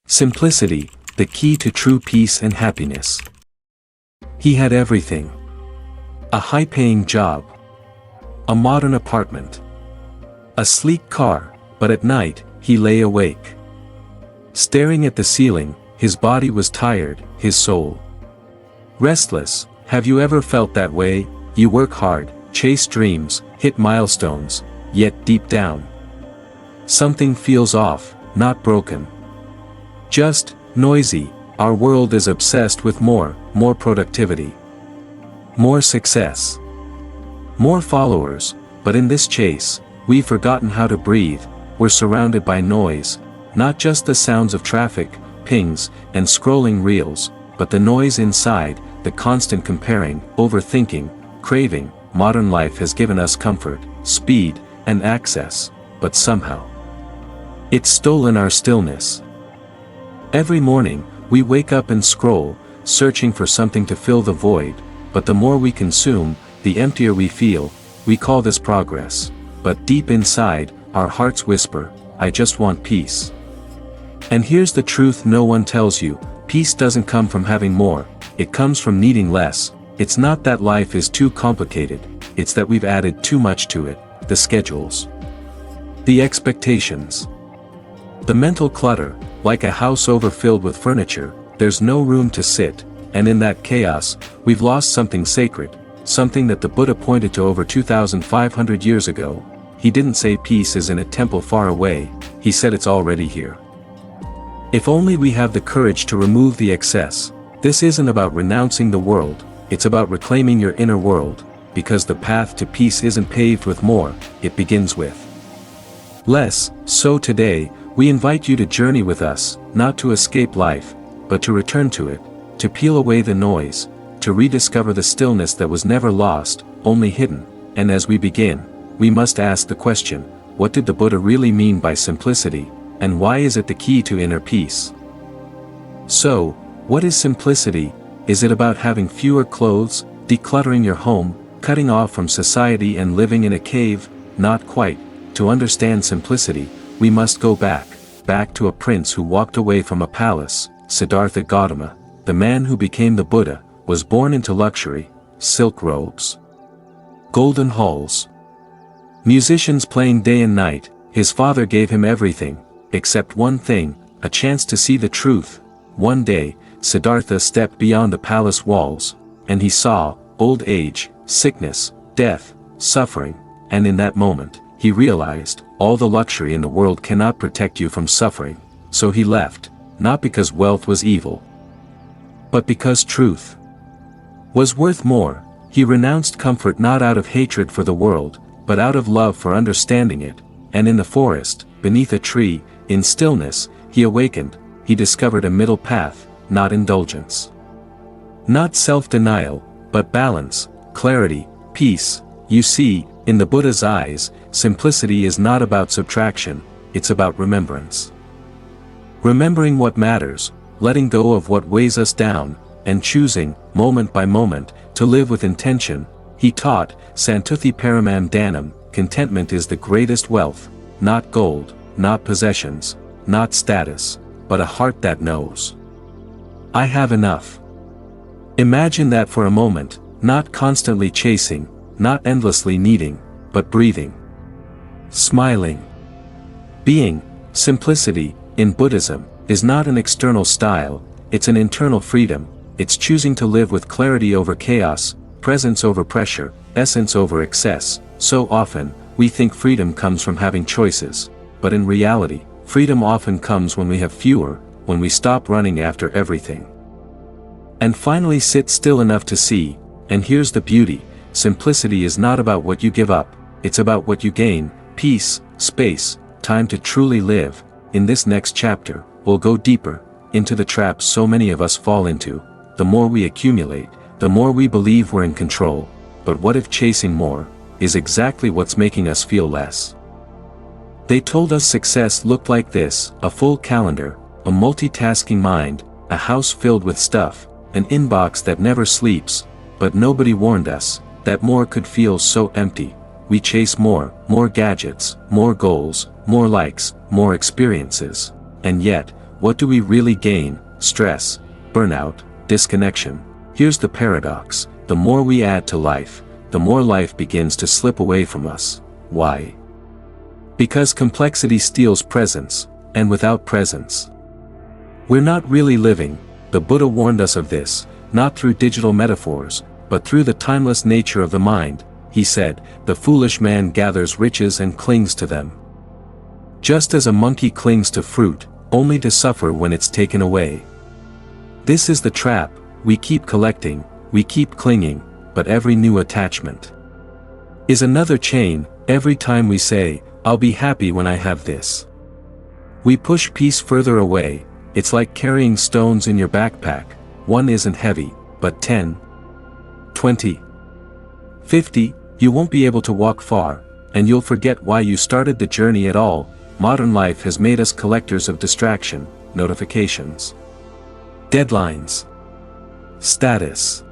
Simplicity, the key to true peace and happiness. He had everything. A high-paying job. A modern apartment. A sleek car, but at night, he lay awake. Staring at the ceiling, his body was tired, his soul restless. Have you ever felt that way? You work hard, chase dreams, hit milestones, yet deep down, something feels off, not broken. Just noisy. Our world is obsessed with more productivity, more success, more followers, but in this chase, we've forgotten how to breathe. We're surrounded by noise, not just the sounds of traffic, pings, and scrolling reels, but the noise inside, the constant comparing, overthinking, craving. Modern life has given us comfort, speed, and access, but somehow, it's stolen our stillness. Every morning, we wake up and scroll, searching for something to fill the void, but the more we consume, the emptier we feel. We call this progress, but deep inside, our hearts whisper, I just want peace. And here's the truth no one tells you, peace doesn't come from having more, it comes from needing less. It's not that life is too complicated, it's that we've added too much to it, the schedules, the expectations, the mental clutter. Like a house overfilled with furniture, there's no room to sit, and in that chaos, we've lost something sacred, something that the Buddha pointed to over 2,500 years ago. He didn't say peace is in a temple far away, he said it's already here. If only we have the courage to remove the excess. This isn't about renouncing the world, it's about reclaiming your inner world, because the path to peace isn't paved with more, it begins with less. So today, we invite you to journey with us, not to escape life, but to return to it, to peel away the noise, to rediscover the stillness that was never lost, only hidden. And as we begin, we must ask the question, what did the Buddha really mean by simplicity, and why is it the key to inner peace? So, what is simplicity? Is it about having fewer clothes, decluttering your home, cutting off from society and living in a cave? Not quite. To understand simplicity, we must go back to a prince who walked away from a palace. Siddhartha Gautama, the man who became the Buddha, was born into luxury, silk robes, golden halls, musicians playing day and night. His father gave him everything, except one thing, a chance to see the truth. One day, Siddhartha stepped beyond the palace walls, and he saw old age, sickness, death, suffering, and in that moment, he realized, all the luxury in the world cannot protect you from suffering. So he left, not because wealth was evil, but because truth was worth more. He renounced comfort not out of hatred for the world, but out of love for understanding it. And in the forest, beneath a tree, in stillness, he awakened. He discovered a middle path, not indulgence, not self-denial, but balance, clarity, peace. You see, in the Buddha's eyes, simplicity is not about subtraction, it's about remembrance. Remembering what matters, letting go of what weighs us down, and choosing, moment by moment, to live with intention. He taught, Santuthi Paramam Dhanam, contentment is the greatest wealth, not gold, not possessions, not status, but a heart that knows, I have enough. Imagine that for a moment, not constantly chasing, not endlessly needing, but breathing, smiling, being. Simplicity, in Buddhism, is not an external style, it's an internal freedom. It's choosing to live with clarity over chaos, presence over pressure, essence over excess. So often, we think freedom comes from having choices, but in reality, freedom often comes when we have fewer, when we stop running after everything, and finally sit still enough to see. And here's the beauty, simplicity is not about what you give up, it's about what you gain, peace, space, time to truly live. In this next chapter, we'll go deeper into the traps so many of us fall into. The more we accumulate, the more we believe we're in control. But what if chasing more is exactly what's making us feel less? They told us success looked like this: a full calendar, a multitasking mind, a house filled with stuff, an inbox that never sleeps. But nobody warned us that more could feel so empty. We chase more gadgets, more goals, more likes, more experiences. And yet, what do we really gain? Stress, burnout, disconnection. Here's the paradox: the more we add to life, the more life begins to slip away from us. Why? Because complexity steals presence, and without presence, we're not really living. The Buddha warned us of this, not through digital metaphors, but through the timeless nature of the mind. He said, "The foolish man gathers riches and clings to them, just as a monkey clings to fruit, only to suffer when it's taken away." This is the trap: we keep collecting, we keep clinging, but every new attachment is another chain. Every time we say, "I'll be happy when I have this," we push peace further away. It's like carrying stones in your backpack. One isn't heavy, but 10, 20, 50, you won't be able to walk far, and you'll forget why you started the journey at all. Modern life has made us collectors of distraction, notifications, deadlines, status,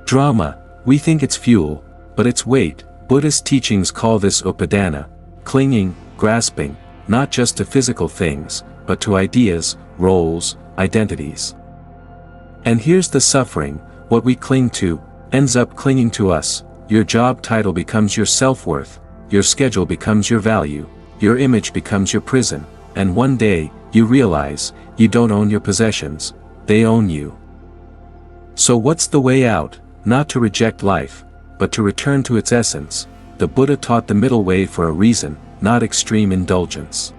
drama. We think it's fuel, but it's weight. Buddhist teachings call this upadana, clinging, grasping, not just to physical things, but to ideas, roles, identities. And here's the suffering: what we cling to ends up clinging to us. Your job title becomes your self-worth, your schedule becomes your value, your image becomes your prison, and one day, you realize, you don't own your possessions, they own you. So what's the way out? Not to reject life, but to return to its essence. The Buddha taught the middle way for a reason, not extreme indulgence,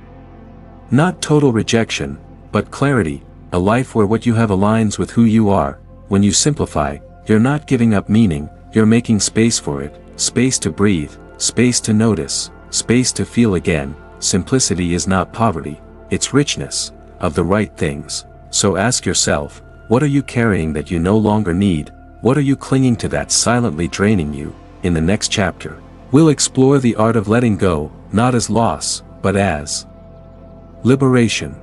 not total rejection, but clarity, a life where what you have aligns with who you are. When you simplify, you're not giving up meaning, you're making space for it, space to breathe, space to notice, space to feel again. Simplicity is not poverty, it's richness of the right things. So ask yourself, what are you carrying that you no longer need? What are you clinging to that's silently draining you? In the next chapter, we'll explore the art of letting go, not as loss, but as liberation.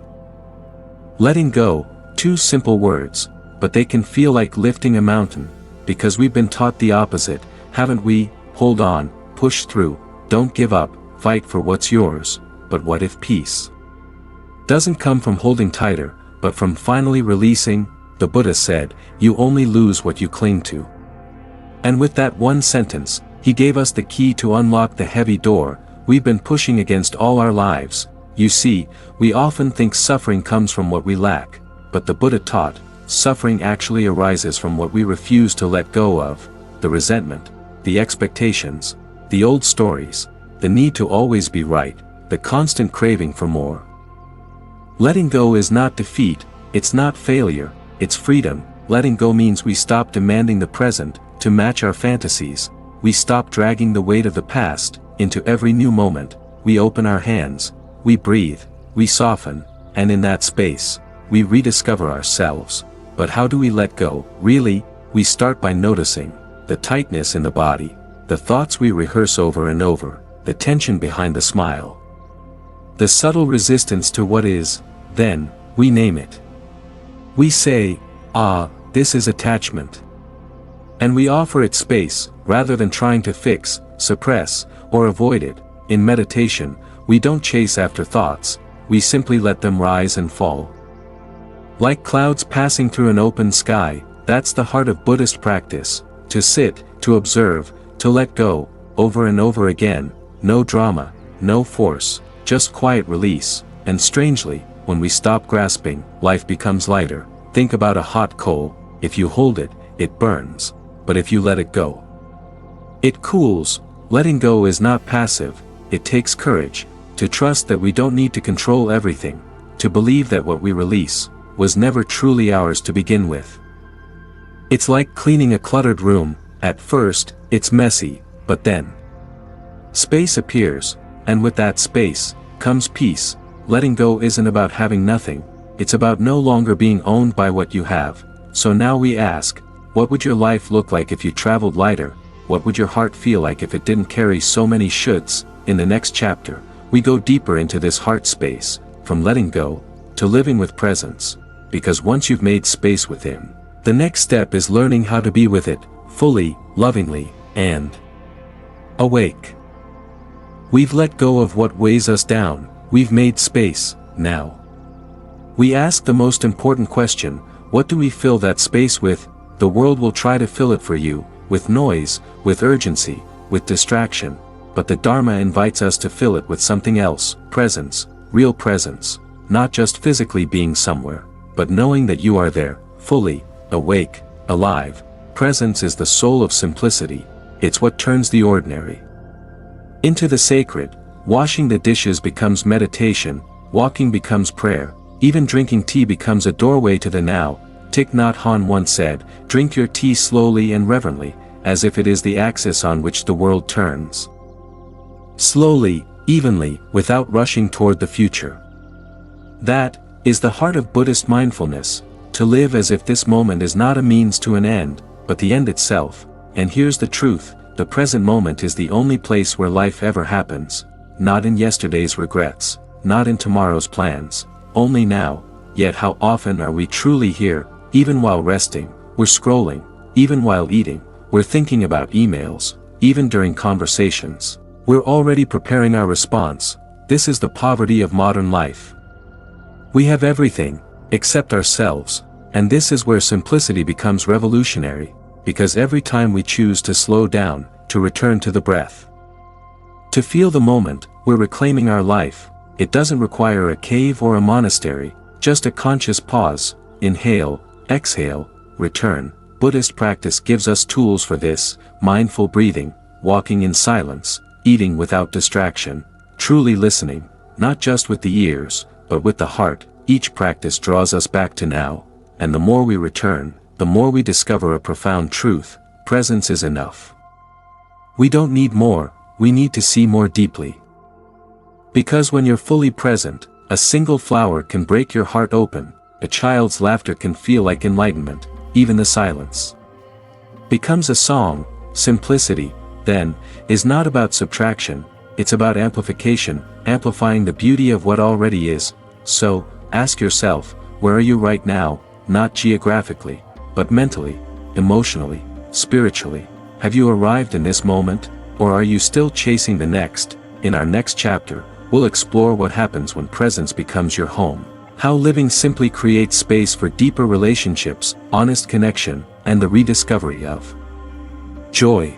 Letting go, two simple words, but they can feel like lifting a mountain, because we've been taught the opposite, haven't we? Hold on, push through, don't give up, fight for what's yours. But what if peace doesn't come from holding tighter, but from finally releasing? The Buddha said, "You only lose what you cling to." And with that one sentence, he gave us the key to unlock the heavy door we've been pushing against all our lives. You see, we often think suffering comes from what we lack, but the Buddha taught, suffering actually arises from what we refuse to let go of: the resentment, the expectations, the old stories, the need to always be right, the constant craving for more. Letting go is not defeat, it's not failure, it's freedom. Letting go means we stop demanding the present to match our fantasies, we stop dragging the weight of the past into every new moment, we open our hands, we breathe, we soften, and in that space, we rediscover ourselves. But how do we let go, really? We start by noticing the tightness in the body, the thoughts we rehearse over and over, the tension behind the smile, the subtle resistance to what is. Then, we name it. We say, "Ah, this is attachment." And we offer it space, rather than trying to fix, suppress, or avoid it. In meditation, we don't chase after thoughts, we simply let them rise and fall. Like clouds passing through an open sky. That's the heart of Buddhist practice, to sit, to observe, to let go, over and over again, no drama, no force, just quiet release. And strangely, when we stop grasping, life becomes lighter. Think about a hot coal: if you hold it, it burns. But if you let it go, it cools. Letting go is not passive, it takes courage, to trust that we don't need to control everything, to believe that what we release was never truly ours to begin with. It's like cleaning a cluttered room. At first, it's messy, but then space appears, and with that space comes peace. Letting go isn't about having nothing, it's about no longer being owned by what you have. So now we ask, what would your life look like if you traveled lighter? What would your heart feel like if it didn't carry so many shoulds? In the next chapter, we go deeper into this heart space, from letting go to living with presence. Because once you've made space with Him, the next step is learning how to be with it, fully, lovingly, and awake. We've let go of what weighs us down, we've made space. Now We ask the most important question: what do we fill that space with? The world will try to fill it for you, with noise, with urgency, with distraction, but the Dharma invites us to fill it with something else: presence, real presence, not just physically being somewhere, but knowing that you are there, fully, awake, alive. Presence is the soul of simplicity. It's what turns the ordinary into the sacred. Washing the dishes becomes meditation, walking becomes prayer, even drinking tea becomes a doorway to the now. Thich Nhat Hanh once said, "Drink your tea slowly and reverently, as if it is the axis on which the world turns. Slowly, evenly, without rushing toward the future." That is the heart of Buddhist mindfulness, to live as if this moment is not a means to an end, but the end itself. And here's the truth: the present moment is the only place where life ever happens, not in yesterday's regrets, not in tomorrow's plans, only now. Yet how often are we truly here? Even while resting, we're scrolling; even while eating, we're thinking about emails; even during conversations, we're already preparing our response. This is the poverty of modern life. We have everything, except ourselves, and this is where simplicity becomes revolutionary, because every time we choose to slow down, to return to the breath, to feel the moment, we're reclaiming our life. It doesn't require a cave or a monastery, just a conscious pause: inhale, exhale, return. Buddhist practice gives us tools for this: mindful breathing, walking in silence, eating without distraction, truly listening, not just with the ears, but with the heart. Each practice draws us back to now, and the more we return, the more we discover a profound truth: presence is enough. We don't need more, we need to see more deeply. Because when you're fully present, a single flower can break your heart open, a child's laughter can feel like enlightenment, even the silence becomes a song. Simplicity, then, is not about subtraction, it's about amplification, amplifying the beauty of what already is. So, ask yourself, where are you right now? Not geographically, but mentally, emotionally, spiritually. Have you arrived in this moment, or are you still chasing the next? In our next chapter, we'll explore what happens when presence becomes your home, how living simply creates space for deeper relationships, honest connection, and the rediscovery of joy.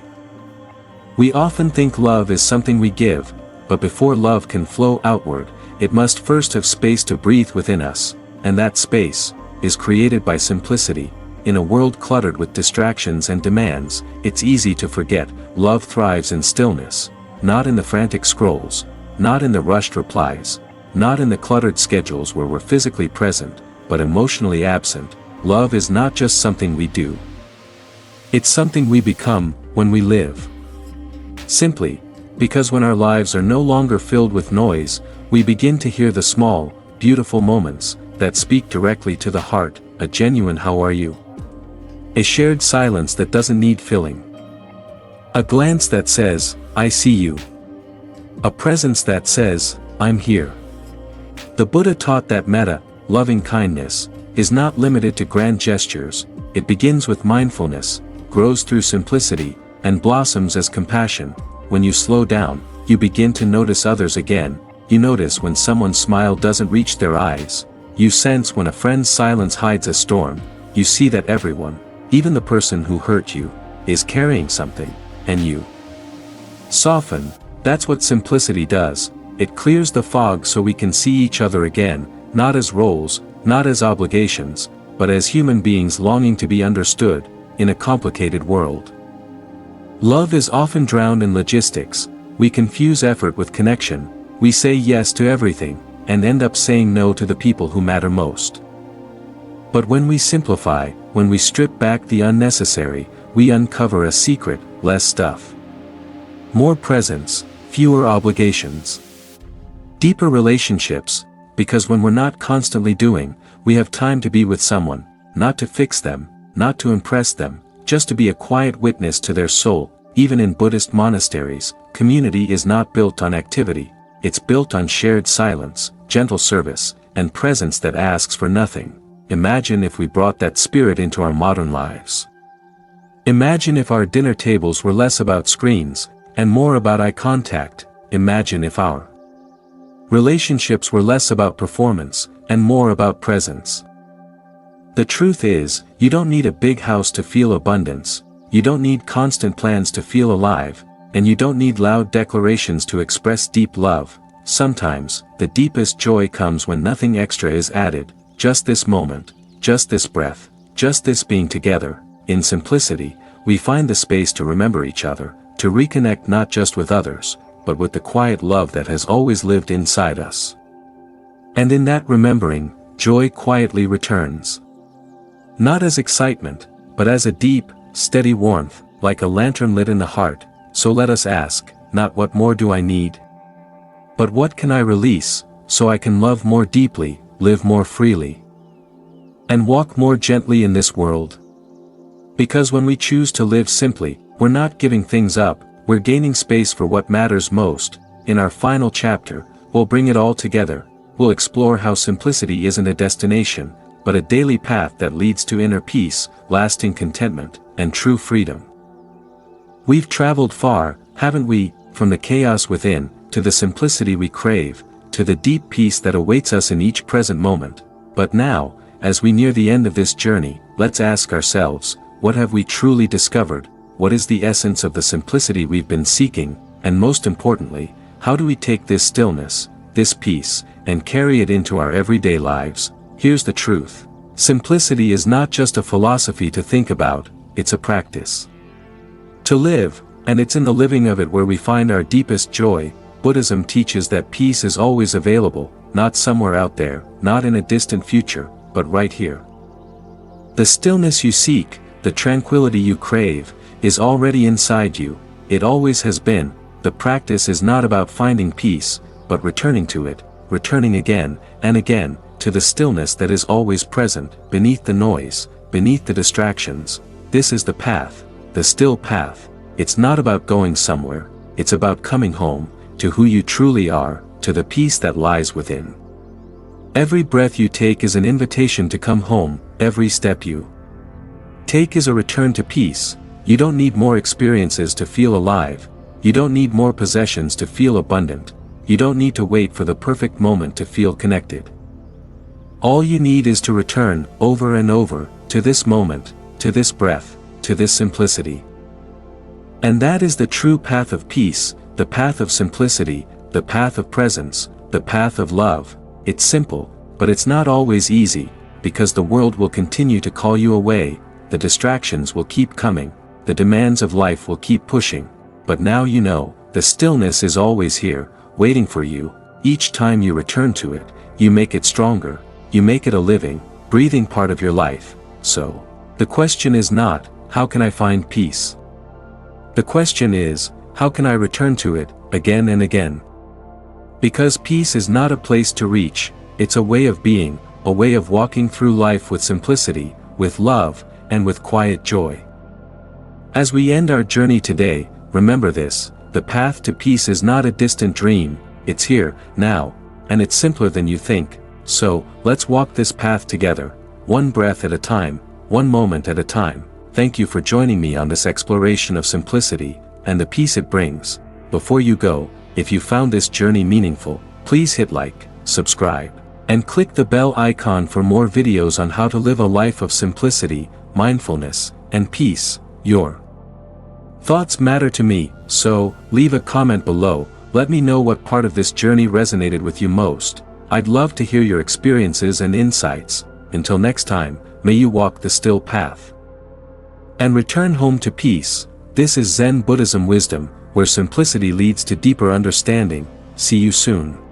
We often think love is something we give, but before love can flow outward, it must first have space to breathe within us, and that space is created by simplicity. In a world cluttered with distractions and demands, it's easy to forget love thrives in stillness, not in the frantic scrolls, not in the rushed replies, not in the cluttered schedules where we're physically present, but emotionally absent. Love is not just something we do. It's something we become, when we live simply, because when our lives are no longer filled with noise, we begin to hear the small, beautiful moments that speak directly to the heart: a genuine "how are you?", a shared silence that doesn't need filling, a glance that says, "I see you", a presence that says, "I'm here." The Buddha taught that metta, loving kindness, is not limited to grand gestures. It begins with mindfulness, grows through simplicity, and blossoms as compassion. When you slow down, you begin to notice others again. You notice when someone's smile doesn't reach their eyes. You sense when a friend's silence hides a storm. You see that everyone, even the person who hurt you, is carrying something, and you soften. That's what simplicity does. It clears the fog so we can see each other again, not as roles, not as obligations, but as human beings longing to be understood, in a complicated world. Love is often drowned in logistics. We confuse effort with connection. We say yes to everything, and end up saying no to the people who matter most. But when we simplify, when we strip back the unnecessary, we uncover a secret: less stuff, more presence, fewer obligations, deeper relationships, because when we're not constantly doing, we have time to be with someone, not to fix them, not to impress them, just to be a quiet witness to their soul. Even in Buddhist monasteries, community is not built on activity, it's built on shared silence, gentle service, and presence that asks for nothing. Imagine if we brought that spirit into our modern lives. Imagine if our dinner tables were less about screens, and more about eye contact. Imagine if our Relationships were less about performance, and more about presence. The truth is, you don't need a big house to feel abundance, you don't need constant plans to feel alive, and you don't need loud declarations to express deep love. Sometimes, the deepest joy comes when nothing extra is added, just this moment, just this breath, just this being together. In simplicity, we find the space to remember each other, to reconnect not just with others, but with the quiet love that has always lived inside us. And in that remembering, joy quietly returns. Not as excitement, but as a deep, steady warmth, like a lantern lit in the heart. So let us ask, not what more do I need? But what can I release, so I can love more deeply, live more freely, and walk more gently in this world? Because when we choose to live simply, we're not giving things up, we're gaining space for what matters most. In our final chapter, we'll bring it all together. We'll explore how simplicity isn't a destination, but a daily path that leads to inner peace, lasting contentment, and true freedom. We've traveled far, haven't we, from the chaos within, to the simplicity we crave, to the deep peace that awaits us in each present moment. But now, as we near the end of this journey, let's ask ourselves, what have we truly discovered? What is the essence of the simplicity we've been seeking? And most importantly, how do we take this stillness, this peace, and carry it into our everyday lives? Here's the truth. Simplicity is not just a philosophy to think about, it's a practice to live, and it's in the living of it where we find our deepest joy. Buddhism teaches that peace is always available, not somewhere out there, not in a distant future, but right here. The stillness you seek, the tranquility you crave, is already inside you. It always has been. The practice is not about finding peace, but returning to it, returning again and again, to the stillness that is always present, beneath the noise, beneath the distractions. This is the path, the still path. It's not about going somewhere, it's about coming home, to who you truly are, to the peace that lies within. Every breath you take is an invitation to come home, every step you take is a return to peace. You don't need more experiences to feel alive, you don't need more possessions to feel abundant, you don't need to wait for the perfect moment to feel connected. All you need is to return, over and over, to this moment, to this breath, to this simplicity. And that is the true path of peace, the path of simplicity, the path of presence, the path of love. It's simple, but it's not always easy, because the world will continue to call you away, the distractions will keep coming, the demands of life will keep pushing. But now you know, the stillness is always here, waiting for you. Each time you return to it, you make it stronger, you make it a living, breathing part of your life. So, the question is not, how can I find peace? The question is, how can I return to it, again and again? Because peace is not a place to reach, it's a way of being, a way of walking through life with simplicity, with love, and with quiet joy. As we end our journey today, remember this, the path to peace is not a distant dream, it's here, now, and it's simpler than you think. So, let's walk this path together, one breath at a time, one moment at a time. Thank you for joining me on this exploration of simplicity, and the peace it brings. Before you go, if you found this journey meaningful, please hit like, subscribe, and click the bell icon for more videos on how to live a life of simplicity, mindfulness, and peace. Your thoughts matter to me, so, leave a comment below, let me know what part of this journey resonated with you most. I'd love to hear your experiences and insights. Until next time, may you walk the still path and return home to peace. This is Zen Buddhism wisdom, where simplicity leads to deeper understanding. See you soon.